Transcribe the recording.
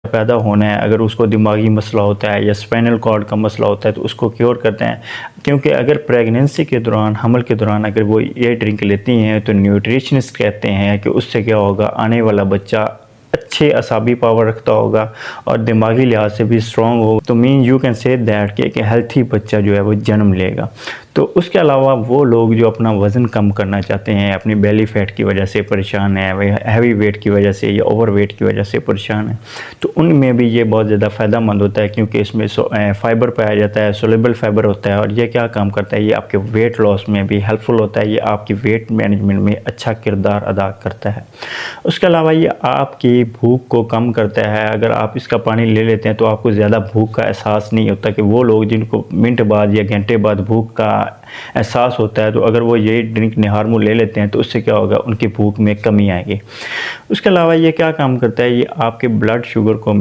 पैदा होना है, अगर उसको दिमागी मसला होता है या स्पाइनल कॉर्ड का मसला होता है तो उसको क्योर करते हैं। क्योंकि अगर प्रेगनेंसी के दौरान, हमल के दौरान अगर वो ये ड्रिंक लेती हैं तो न्यूट्रिशनिस्ट कहते हैं कि उससे क्या होगा, आने वाला बच्चा अच्छे असाबी पावर रखता होगा और दिमागी लिहाज से भी स्ट्रॉन्ग हो। तो mean you can say that कि एक हेल्थी बच्चा जो है वो जन्म लेगा। तो उसके अलावा वो लोग जो अपना वज़न कम करना चाहते हैं, अपनी बेली फैट की वजह से परेशान है, वही हैवी वेट की वजह से या ओवर वेट की वजह से परेशान है, तो उनमें भी ये बहुत ज़्यादा फ़ायदेमंद होता है क्योंकि इसमें फ़ाइबर पाया जाता है, सोलेबल फ़ाइबर होता है। और ये क्या काम करता है, ये आपके वेट लॉस में भी हेल्पफुल होता है, ये आपकी वेट मैनेजमेंट में अच्छा किरदार अदा करता है। उसके अलावा ये आपकी भूख को कम करता है। अगर आप इसका पानी ले लेते हैं तो आपको ज़्यादा भूख का एहसास नहीं होता। कि वो लोग जिनको मिनट बाद या घंटे बाद भूख का एहसास होता है, तो अगर वो ये ड्रिंक निहारमू ले लेते हैं तो उससे क्या होगा, उनकी भूख में कमी आएगी। उसके अलावा ये क्या काम करता है, ये आपके ब्लड शुगर को